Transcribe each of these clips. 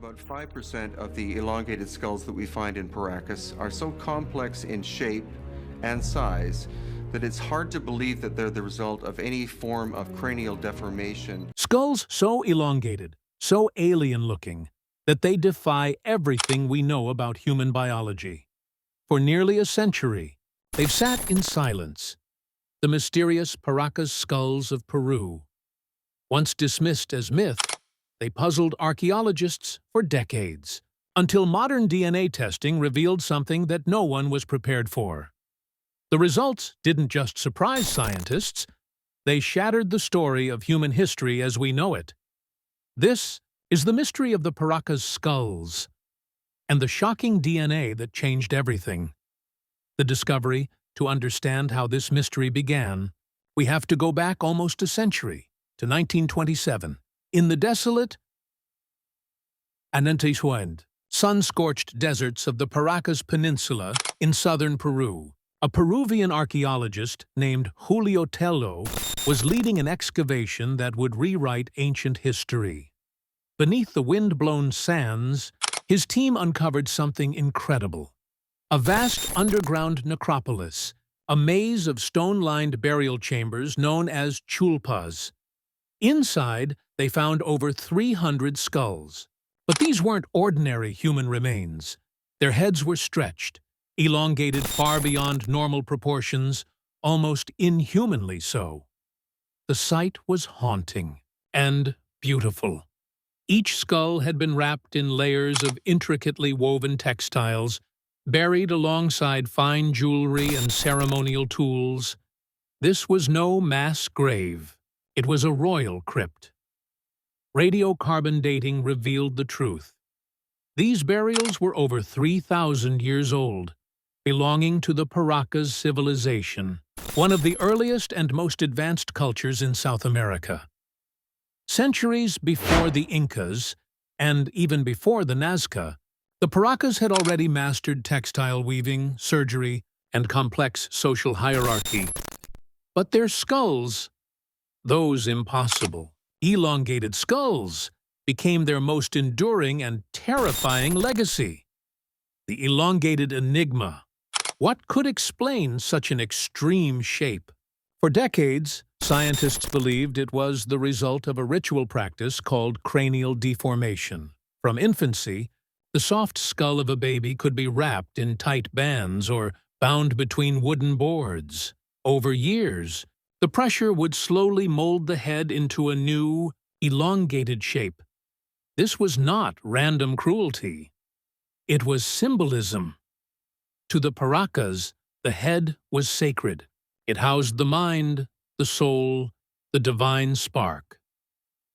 About 5% of the elongated skulls that we find in Paracas are so complex in shape and size that it's hard to believe that they're the result of any form of cranial deformation. Skulls so elongated, so alien-looking, that they defy everything we know about human biology. For nearly a century, they've sat in silence. The mysterious Paracas skulls of Peru. Once dismissed as myth, they puzzled archaeologists for decades, until modern DNA testing revealed something that no one was prepared for. The results didn't just surprise scientists, they shattered the story of human history as we know it. This is the mystery of the Paracas skulls, and the shocking DNA that changed everything. The discovery, to understand how this mystery began, we have to go back almost a century, to 1927, in the desolate Anantisuend, sun-scorched deserts of the Paracas Peninsula in southern Peru. A Peruvian archaeologist named Julio Tello was leading an excavation that would rewrite ancient history. Beneath the wind-blown sands, his team uncovered something incredible. A vast underground necropolis, a maze of stone-lined burial chambers known as chulpas. Inside, they found over 300 skulls. But these weren't ordinary human remains. Their heads were stretched, elongated far beyond normal proportions, almost inhumanly so. The sight was haunting and beautiful. Each skull had been wrapped in layers of intricately woven textiles, buried alongside fine jewelry and ceremonial tools. This was no mass grave. It was a royal crypt. Radiocarbon dating revealed the truth. These burials were over 3,000 years old, belonging to the Paracas civilization, one of the earliest and most advanced cultures in South America. Centuries before the Incas, and even before the Nazca, the Paracas had already mastered textile weaving, surgery, and complex social hierarchy. But their skulls, those impossible, elongated skulls, became their most enduring and terrifying legacy. The elongated enigma. What could explain such an extreme shape? For decades, scientists believed it was the result of a ritual practice called cranial deformation. From infancy, the soft skull of a baby could be wrapped in tight bands or bound between wooden boards. Over years, the pressure would slowly mold the head into a new, elongated shape. This was not random cruelty. It was symbolism. To the Paracas, the head was sacred. It housed the mind, the soul, the divine spark.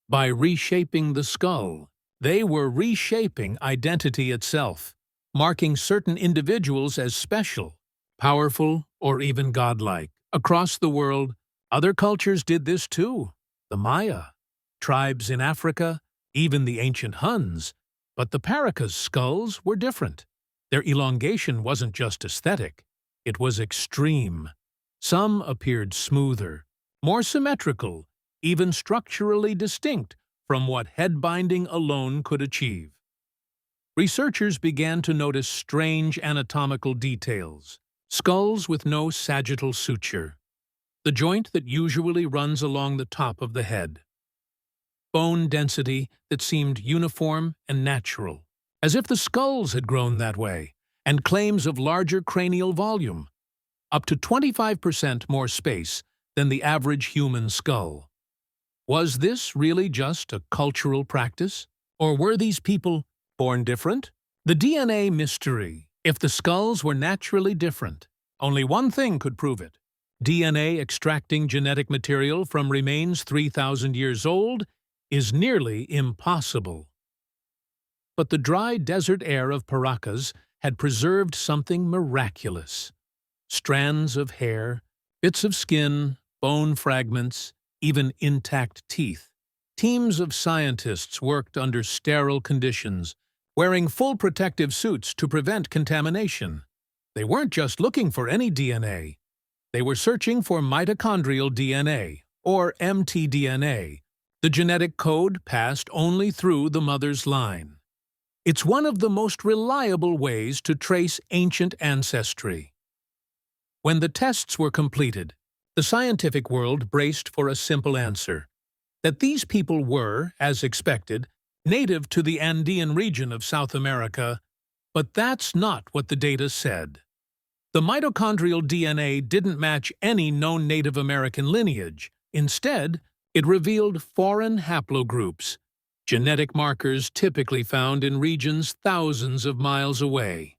By reshaping the skull, they were reshaping identity itself, marking certain individuals as special, powerful, or even godlike. Across the world, other cultures did this too. The Maya, tribes in Africa, even the ancient Huns. But the Paracas skulls were different. Their elongation wasn't just aesthetic, it was extreme. Some appeared smoother, more symmetrical, even structurally distinct from what head binding alone could achieve. Researchers began to notice strange anatomical details. Skulls with no sagittal suture, the joint that usually runs along the top of the head. Bone density that seemed uniform and natural, as if the skulls had grown that way, and claims of larger cranial volume, up to 25% more space than the average human skull. Was this really just a cultural practice? Or were these people born different? The DNA mystery. If the skulls were naturally different, only one thing could prove it. DNA extracting genetic material from remains 3,000 years old is nearly impossible. But the dry desert air of Paracas had preserved something miraculous. Strands of hair, bits of skin, bone fragments, even intact teeth. Teams of scientists worked under sterile conditions, wearing full protective suits to prevent contamination. They weren't just looking for any DNA. They were searching for mitochondrial DNA, or mtDNA, the genetic code passed only through the mother's line. It's one of the most reliable ways to trace ancient ancestry. When the tests were completed, the scientific world braced for a simple answer: that these people were, as expected, native to the Andean region of South America, but that's not what the data said. The mitochondrial DNA didn't match any known Native American lineage. Instead, it revealed foreign haplogroups, genetic markers typically found in regions thousands of miles away.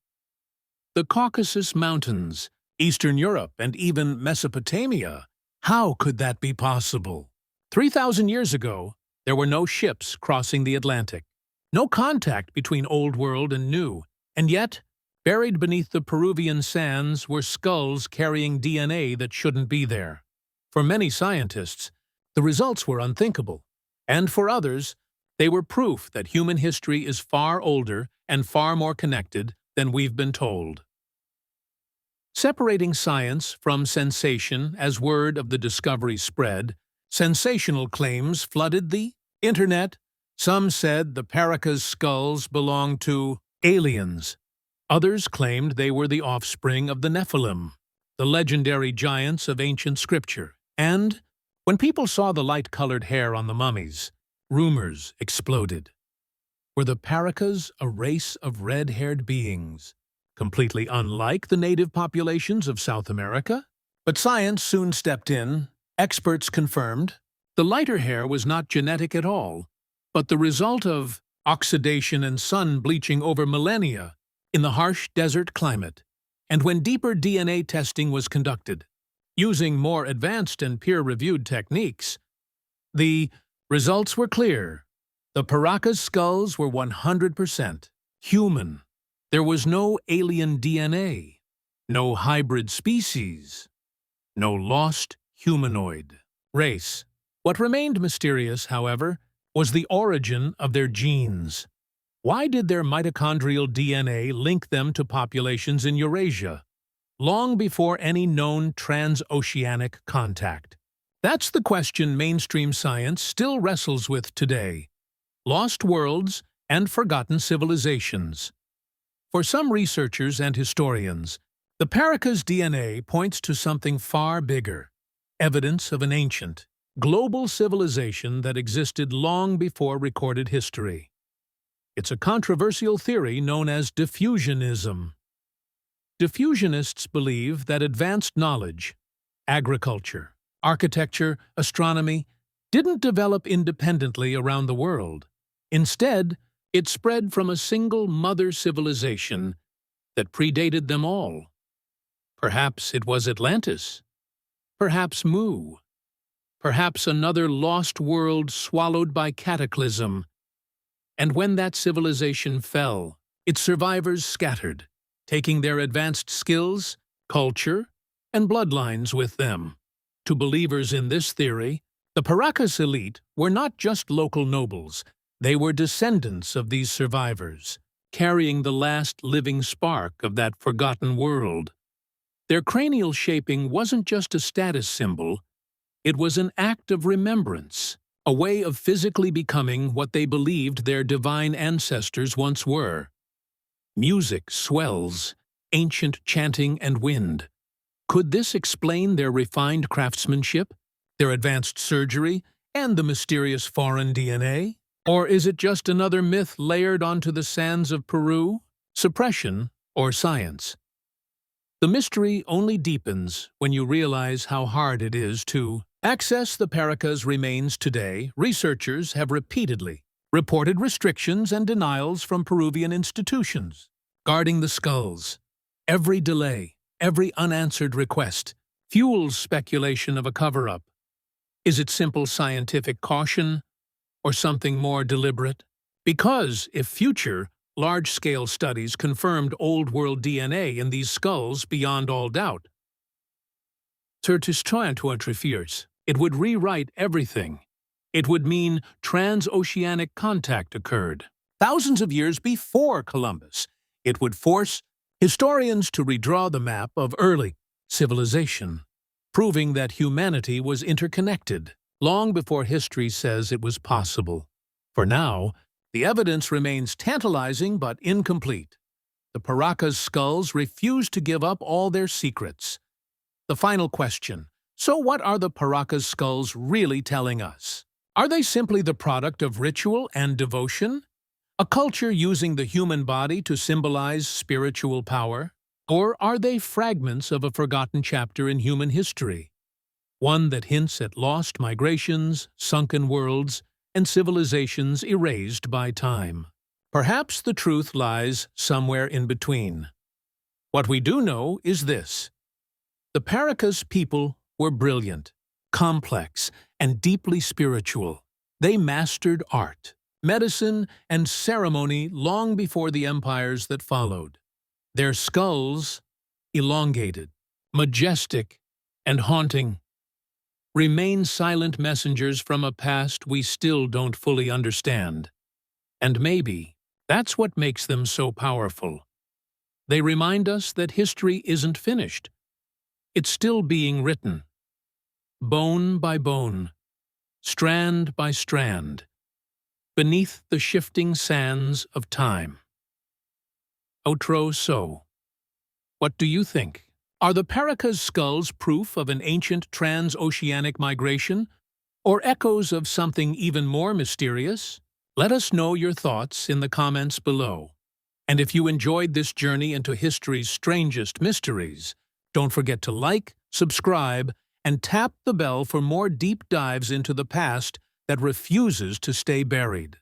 The Caucasus Mountains, Eastern Europe, and even Mesopotamia. How could that be possible? 3,000 years ago, there were no ships crossing the Atlantic, no contact between Old World and New, and yet, buried beneath the Peruvian sands were skulls carrying DNA that shouldn't be there. For many scientists, the results were unthinkable, and for others, they were proof that human history is far older and far more connected than we've been told. Separating science from sensation as word of the discovery spread, sensational claims flooded the internet. Some said the Paracas skulls belonged to aliens. Others claimed they were the offspring of the Nephilim, the legendary giants of ancient scripture. And when people saw the light-colored hair on the mummies, rumors exploded. Were the Paracas a race of red-haired beings, completely unlike the native populations of South America? But science soon stepped in. Experts confirmed the lighter hair was not genetic at all, but the result of oxidation and sun bleaching over millennia in the harsh desert climate. And when deeper DNA testing was conducted, using more advanced and peer-reviewed techniques, the results were clear. The Paracas skulls were 100% human. There was no alien DNA, no hybrid species, no lost humanoid race. What remained mysterious, however, was the origin of their genes. Why did their mitochondrial DNA link them to populations in Eurasia, long before any known transoceanic contact? That's the question mainstream science still wrestles with today. Lost worlds and forgotten civilizations. For some researchers and historians, the Paracas DNA points to something far bigger, evidence of an ancient, global civilization that existed long before recorded history. It's a controversial theory known as diffusionism. Diffusionists believe that advanced knowledge, agriculture, architecture, astronomy, didn't develop independently around the world. Instead, it spread from a single mother civilization that predated them all. Perhaps it was Atlantis. Perhaps Mu. Perhaps another lost world swallowed by cataclysm. And when that civilization fell, its survivors scattered, taking their advanced skills, culture, and bloodlines with them. To believers in this theory, the Paracas elite were not just local nobles. They were descendants of these survivors, carrying the last living spark of that forgotten world. Their cranial shaping wasn't just a status symbol, it was an act of remembrance, a way of physically becoming what they believed their divine ancestors once were. Music, swells, ancient chanting, and wind. Could this explain their refined craftsmanship, their advanced surgery, and the mysterious foreign DNA? Or is it just another myth layered onto the sands of Peru? Suppression or science? The mystery only deepens when you realize how hard it is to access the Paracas remains today. Researchers have repeatedly reported restrictions and denials from Peruvian institutions, guarding the skulls. Every delay, every unanswered request, fuels speculation of a cover-up. Is it simple scientific caution, or something more deliberate? Because if future, large-scale studies confirmed old-world DNA in these skulls beyond all doubt, it would rewrite everything. It would mean transoceanic contact occurred thousands of years before Columbus. It would force historians to redraw the map of early civilization, proving that humanity was interconnected long before history says it was possible. For now, The evidence remains tantalizing but incomplete. The Paracas skulls refuse to give up all their secrets. The final question: so what are the Paracas skulls really telling us? Are they simply the product of ritual and devotion? A culture using the human body to symbolize spiritual power? Or are they fragments of a forgotten chapter in human history? One that hints at lost migrations, sunken worlds, and civilizations erased by time. Perhaps the truth lies somewhere in between. What we do know is this: the Paracas people were brilliant, complex, and deeply spiritual. They mastered art, medicine, and ceremony long before the empires that followed. Their skulls, elongated, majestic, and haunting, remain silent messengers from a past we still don't fully understand. And maybe that's what makes them so powerful. They remind us that history isn't finished. It's still being written, bone by bone, strand by strand, beneath the shifting sands of time. Outro so. What do you think? Are the Paracas skulls proof of an ancient transoceanic migration, or echoes of something even more mysterious? Let us know your thoughts in the comments below. And if you enjoyed this journey into history's strangest mysteries, don't forget to like, subscribe, and tap the bell for more deep dives into the past that refuses to stay buried.